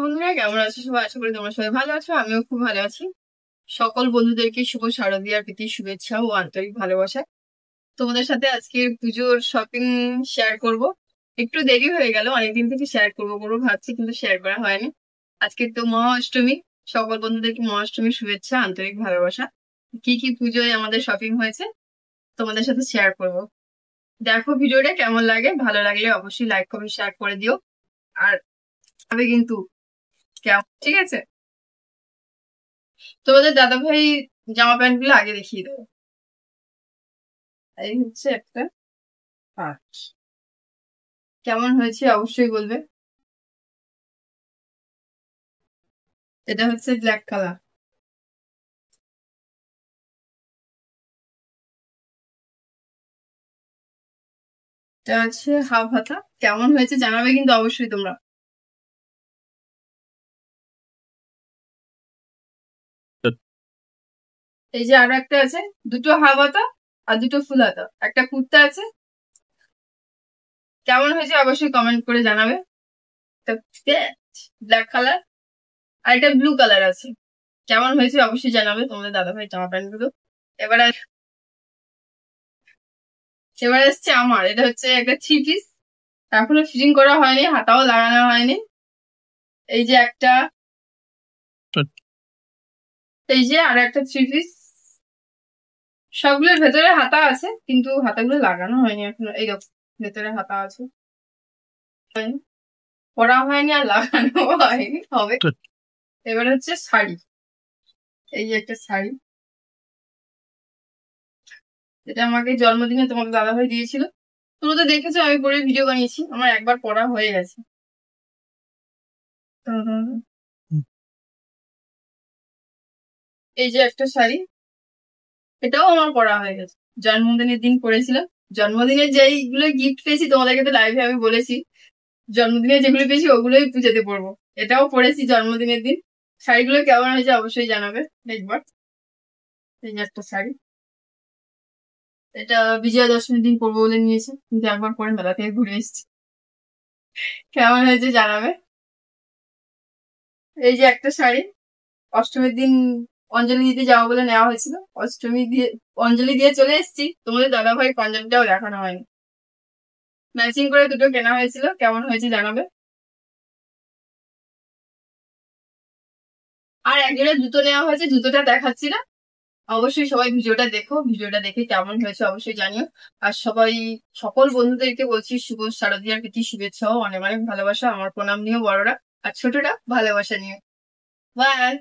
বন্ধুরা কেমন আছো সবাই? আশা করি তোমরা সবাই ভালো আছো, আমিও খুব ভালো আছি। সকল বন্ধুদেরকে শুভ শারদীয়ার প্রীতি শুভেচ্ছা ও আন্তরিক ভালোবাসা। তোমাদের সাথে আজকে পুজোর শপিং শেয়ার করব। একটু দেরি হয়ে গেল, অনেকদিন থেকে শেয়ার করবো করবো ভাবছি, কিন্তু শেয়ার করা হয়নি। আজকে তো মহাষ্টমী, সকল বন্ধুদেরকে মহাষ্টমীর শুভেচ্ছা আন্তরিক ভালোবাসা। কি কি পুজোয় আমাদের শপিং হয়েছে তোমাদের সাথে শেয়ার করব। দেখো ভিডিওটা কেমন লাগে, ভালো লাগলে অবশ্যই লাইক কমেন্ট শেয়ার করে দিও। আর আমি কিন্তু কেমন, ঠিক আছে? তোমাদের দাদা ভাই জামা প্যান্ট গুলো আগে দেখিয়ে দেবো। এই হচ্ছে একটা পার্ট, কেমন হয়েছে অবশ্যই বলবে। এটা হচ্ছে ব্ল্যাক কালার, এটা হচ্ছে হাফ হাতা। কেমন হয়েছে জানাবে কিন্তু অবশ্যই তোমরা। এই যে আরো একটা আছে, দুটো হাফ হাতা আর দুটো ফুল হাতা, একটা কুর্তা আছে। কেমন হয়েছে অবশ্যই কমেন্ট করে জানাবে। ব্ল্যাক কালার আর এটা ব্লু কালার আছে। কেমন হয়েছে অবশ্যই জানাবে তোমাদের দাদা ভাই জামা প্যান্ট গুলো। এবার এবার আসছে আমার, এটা হচ্ছে একটা থ্রি পিস, এখনো ফিটিং করা হয়নি, হাতাও লাগানো হয়নি। এই যে একটা, এই যে আর একটা থ্রি পিস। সবগুলোর ভেতরে হাতা আছে, কিন্তু হাতাগুলো লাগানো হয়নি এখনো। এই দেখো ভেতরে হাতা আছে, পরা হয়নি আর লাগানো হয়নি, হবে। এবার হচ্ছে শাড়ি, এই যে একটা শাড়ি, এটা আমাকে জন্মদিনে তোমাদের দাদাভাই দিয়েছিল। তোমরা তো দেখেছো আমি পরে ভিডিও বানিয়েছি, আমার একবার পরা হয়ে গেছে। এই যে একটা শাড়ি, এটাও আমার পরা হয়ে গেছে, জন্মদিনের দিন পরেছিলাম। জন্মদিনের যেইগুলো গিফট পেয়েছি তোমাদেরকে তো লাইভে আমি বলেছি, জন্মদিনে যেগুলো পেয়েছি ওগুলোই পুজোতে পরবো। এটাও পরেছি জন্মদিনের দিন। শাড়িগুলো কেমন হয়েছে অবশ্যই জানাবে একবার। এই যে একটা শাড়ি, এটা বিজয়া দশমীর দিন পরবো বলে নিয়েছে, কিন্তু একবার পরে মেলা থেকে ঘুরে এসেছি। কেমন হয়েছে জানাবে। এই যে একটা শাড়ি, অষ্টমীর দিন অঞ্জলি দিতে যাওয়া বলে নেওয়া হয়েছিল, অষ্টমী দিয়ে অঞ্জলি দিয়ে চলে এসেছি, তোমাদের দাদা ভাই অঞ্জলিটাও দেখানো হয়নি। ম্যাচিং করে দুটো কেনা হয়েছিল, কেমন হয়েছে জানাবে। আর একজোড়া জুতো নেওয়া হয়েছে, জুতোটা দেখাচ্ছি না। অবশ্যই সবাই ভিডিওটা দেখো, ভিডিওটা দেখে কেমন হয়েছে অবশ্যই জানিও। আর সবাই, সকল বন্ধুদেরকে বলছি শুভ শারদীয়ার প্রীতি শুভেচ্ছা ও অনেক অনেক ভালোবাসা। আমার প্রণাম নিও বড়রা, আর ছোটরা ভালোবাসা নিও। বাই।